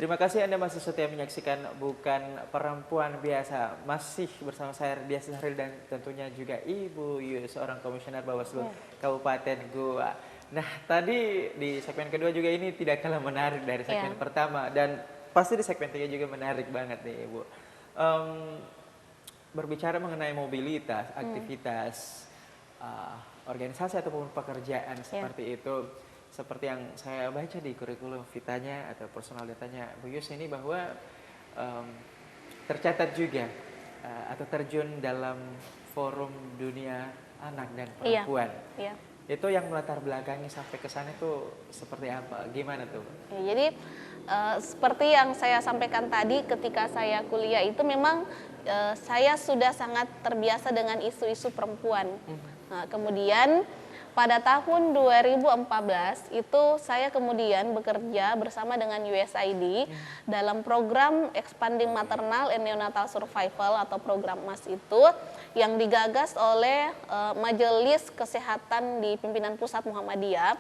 Terima kasih Anda masih setia menyaksikan Bukan Perempuan Biasa. Masih bersama saya Dias Zahril dan tentunya juga Ibu Yu, seorang komisioner Bawaslu Kabupaten Goa. Nah, tadi di segmen kedua juga ini tidak kalah menarik dari segmen pertama. Dan pasti di segmen 3 juga menarik banget nih Ibu. Berbicara mengenai mobilitas, aktivitas, organisasi ataupun pekerjaan seperti itu. Seperti yang saya baca di kurikulum vitanya atau personal datanya Bu Yus ini bahwa tercatat juga atau terjun dalam forum dunia anak dan perempuan. Itu yang melatar belakangi sampai ke sana itu seperti apa? Gimana tuh? Ya, jadi seperti yang saya sampaikan tadi, ketika saya kuliah itu memang saya sudah sangat terbiasa dengan isu-isu perempuan. Nah, kemudian pada tahun 2014 itu saya kemudian bekerja bersama dengan USAID dalam program Expanding Maternal and Neonatal Survival atau program MAS itu yang digagas oleh Majelis Kesehatan di Pimpinan Pusat Muhammadiyah.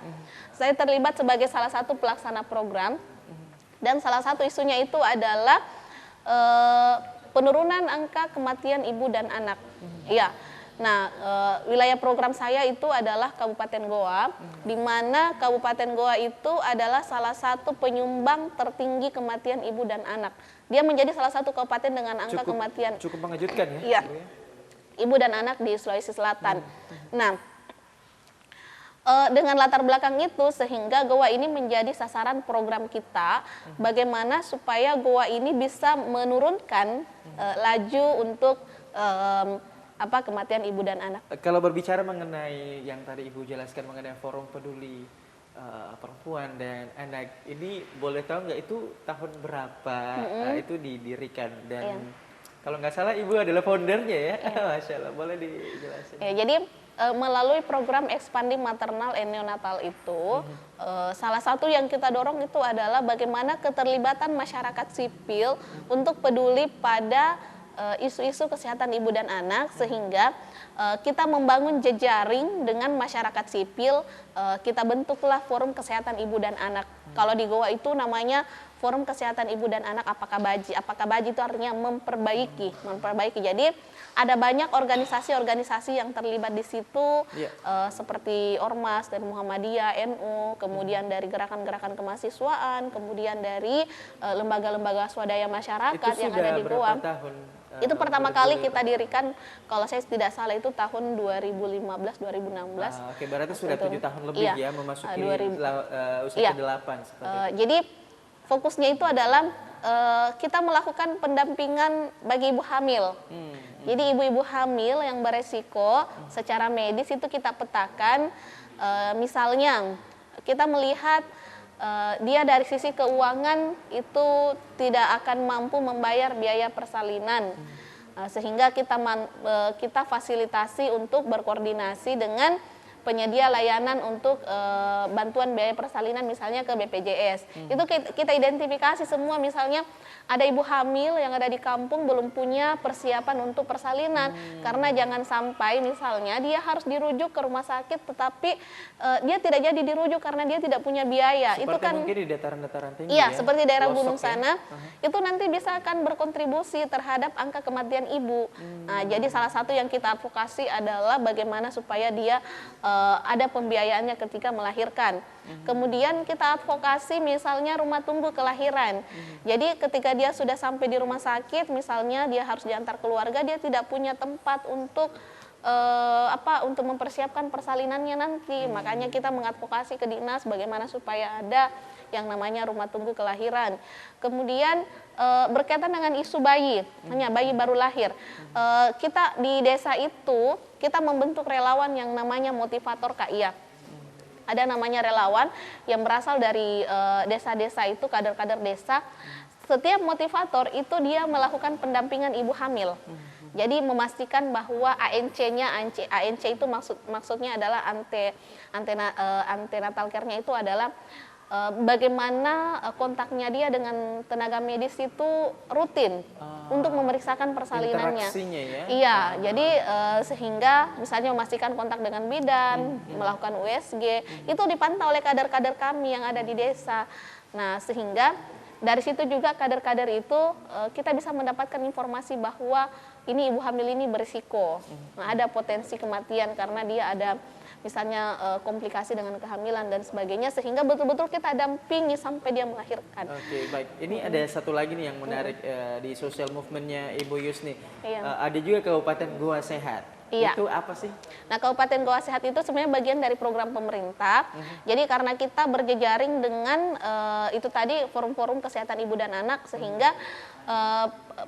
Saya terlibat sebagai salah satu pelaksana program dan salah satu isunya itu adalah penurunan angka kematian ibu dan anak. Iya. Nah, wilayah program saya itu adalah Kabupaten Goa, di mana Kabupaten Goa itu adalah salah satu penyumbang tertinggi kematian ibu dan anak. Dia menjadi salah satu kabupaten dengan angka kematian cukup mengejutkan ya. Iya, ibu dan anak di Sulawesi Selatan. Nah, dengan latar belakang itu sehingga Goa ini menjadi sasaran program kita, bagaimana supaya Goa ini bisa menurunkan laju untuk kematian ibu dan anak. Kalau berbicara mengenai yang tadi Ibu jelaskan mengenai forum peduli perempuan dan anak, ini boleh tahu nggak itu tahun berapa itu didirikan? Dan kalau nggak salah Ibu adalah foundernya ya? Masya Allah, boleh dijelaskan? Ya, jadi melalui program Expanding Maternal and Neonatal itu, salah satu yang kita dorong itu adalah bagaimana keterlibatan masyarakat sipil untuk peduli pada isu-isu kesehatan ibu dan anak, sehingga kita membangun jejaring dengan masyarakat sipil. Kita bentuklah Forum Kesehatan Ibu dan Anak. Kalau di Goa itu namanya Forum Kesehatan Ibu dan Anak Apakah Baji. Apakah Baji itu artinya memperbaiki. Jadi ada banyak organisasi-organisasi yang terlibat di situ, seperti Ormas dan Muhammadiyah, NU, kemudian dari gerakan-gerakan kemahasiswaan, kemudian dari lembaga-lembaga swadaya masyarakat yang ada di Goa. Itu pertama kali kita dirikan, kalau saya tidak salah itu tahun 2015-2016. Oke, berarti sudah 7 tahun lebih ya memasuki usia ke-8 seperti itu. Jadi fokusnya itu adalah kita melakukan pendampingan bagi ibu hamil. Jadi ibu-ibu hamil yang beresiko secara medis itu kita petakan, misalnya kita melihat dia dari sisi keuangan itu tidak akan mampu membayar biaya persalinan, sehingga kita fasilitasi untuk berkoordinasi dengan penyedia layanan untuk bantuan biaya persalinan misalnya ke BPJS. Itu kita identifikasi semua, misalnya ada ibu hamil yang ada di kampung belum punya persiapan untuk persalinan, karena jangan sampai misalnya dia harus dirujuk ke rumah sakit tetapi dia tidak jadi dirujuk karena dia tidak punya biaya. Seperti itu kan mungkin di dataran-dataran tinggi ya, ya, seperti daerah gunung ya. sana, itu nanti bisa akan berkontribusi terhadap angka kematian ibu. Nah, jadi salah satu yang kita advokasi adalah bagaimana supaya dia ada pembiayaannya ketika melahirkan. Kemudian kita advokasi misalnya rumah tunggu kelahiran. Jadi ketika dia sudah sampai di rumah sakit, misalnya dia harus diantar keluarga, dia tidak punya tempat untuk untuk mempersiapkan persalinannya nanti. Makanya kita mengadvokasi ke dinas bagaimana supaya ada yang namanya rumah tunggu kelahiran. Kemudian berkaitan dengan isu bayi, hanya bayi baru lahir. Kita di desa itu kita membentuk relawan yang namanya motivator KIA. Ada namanya relawan yang berasal dari desa-desa itu, kader-kader desa. Setiap motivator itu dia melakukan pendampingan ibu hamil. Jadi memastikan bahwa ANC-nya, ANC itu maksudnya adalah antenatal care-nya itu adalah bagaimana kontaknya dia dengan tenaga medis itu rutin untuk memeriksakan persalinannya. Interaksinya ya? Iya, jadi sehingga misalnya memastikan kontak dengan bidan, melakukan USG, itu dipantau oleh kader-kader kami yang ada di desa. Nah, sehingga dari situ juga kader-kader itu kita bisa mendapatkan informasi bahwa ini ibu hamil ini berisiko, nah, ada potensi kematian karena dia ada misalnya komplikasi dengan kehamilan dan sebagainya, sehingga betul-betul kita dampingi sampai dia melahirkan. Oke, baik. Ini ada satu lagi nih yang menarik di social movementnya Ibu Yus nih. Iya. Ada juga Kabupaten Goa Sehat. Iya. Itu apa sih? Nah, Kabupaten Goa Sehat itu sebenarnya bagian dari program pemerintah. Jadi karena kita berjejaring dengan itu tadi forum-forum kesehatan ibu dan anak, sehingga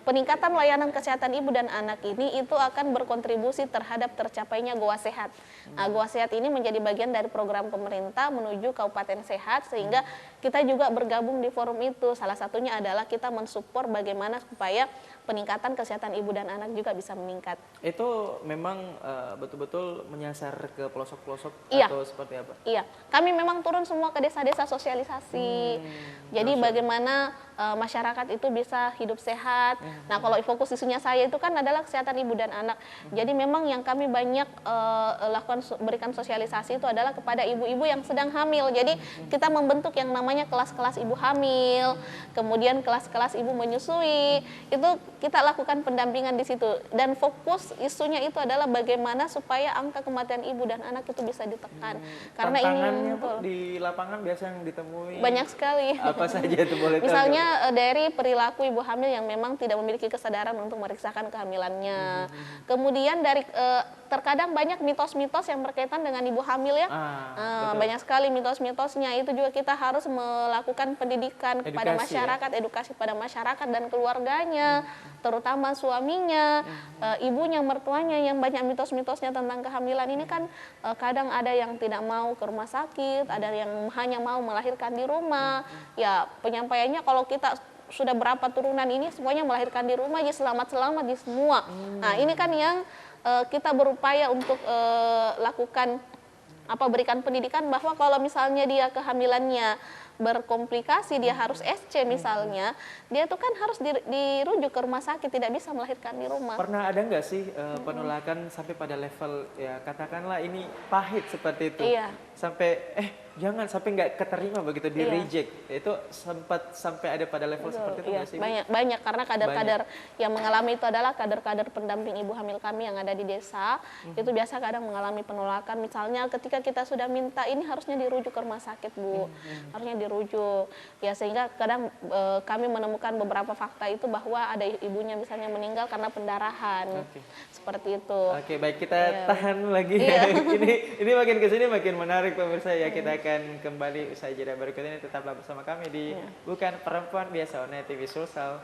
peningkatan layanan kesehatan ibu dan anak ini itu akan berkontribusi terhadap tercapainya Goa Sehat. Nah, Goa Sehat ini menjadi bagian dari program pemerintah menuju Kabupaten Sehat, sehingga kita juga bergabung di forum itu. Salah satunya adalah kita mensupport bagaimana supaya peningkatan kesehatan ibu dan anak juga bisa meningkat. Itu memang betul-betul menyasar ke pelosok-pelosok Iya. atau seperti apa? Iya, kami memang turun semua ke desa-desa sosialisasi. Jadi bagaimana masyarakat itu bisa hidup sehat. Nah, kalau fokus isunya saya itu kan adalah kesehatan ibu dan anak. Jadi memang yang kami banyak lakukan berikan sosialisasi itu adalah kepada ibu-ibu yang sedang hamil. Jadi kita membentuk yang namanya kelas-kelas ibu hamil, kemudian kelas-kelas ibu menyusui. Itu kita lakukan pendampingan di situ, dan fokus isunya itu adalah bagaimana supaya angka kematian ibu dan anak itu bisa ditekan. Karena Tantangannya, ini Bu, di lapangan biasa yang ditemui banyak sekali. apa saja itu boleh tahu? Misalnya dari perilaku ibu hamil yang memang tidak memiliki kesadaran untuk memeriksakan kehamilannya. Kemudian dari terkadang banyak mitos-mitos yang berkaitan dengan ibu hamil ya. Betul. Banyak sekali mitos-mitosnya. Itu juga kita harus melakukan pendidikan kepada Edukasi, masyarakat, edukasi pada masyarakat dan keluarganya, terutama suaminya, ibunya, mertuanya yang banyak mitos-mitosnya tentang kehamilan ini kan kadang ada yang tidak mau ke rumah sakit, ada yang hanya mau melahirkan di rumah. Ya, penyampaiannya kalau kita sudah berapa turunan ini semuanya melahirkan di rumah, ya selamat-selamat di semua. Nah, ini kan yang kita berupaya untuk lakukan berikan pendidikan bahwa kalau misalnya dia kehamilannya berkomplikasi, dia harus SC misalnya, dia tuh kan harus dirujuk ke rumah sakit, tidak bisa melahirkan di rumah. Pernah ada nggak sih penolakan sampai pada level ya katakanlah ini pahit seperti itu? Iya. Sampai jangan sampai nggak keterima begitu di Iya. reject. Itu sempat sampai ada pada level seperti itu Iya, nggak sih? Bu? banyak karena kader-kader yang mengalami itu adalah kader-kader pendamping ibu hamil kami yang ada di desa. Itu biasa kadang mengalami penolakan. Misalnya ketika kita sudah minta ini harusnya dirujuk ke rumah sakit, Bu. Harusnya dirujuk. Ya, sehingga kadang kami menemukan beberapa fakta itu bahwa ada ibunya misalnya meninggal karena pendarahan. Oke. Seperti itu. Oke, baik, kita Iya. tahan lagi Iya. ya. ini makin kesini makin menarik pemirsa ya. Kita akan kembali usai jeda berikut ini, tetaplah bersama kami di Bukan Perempuan Biasa on TV Sulsel.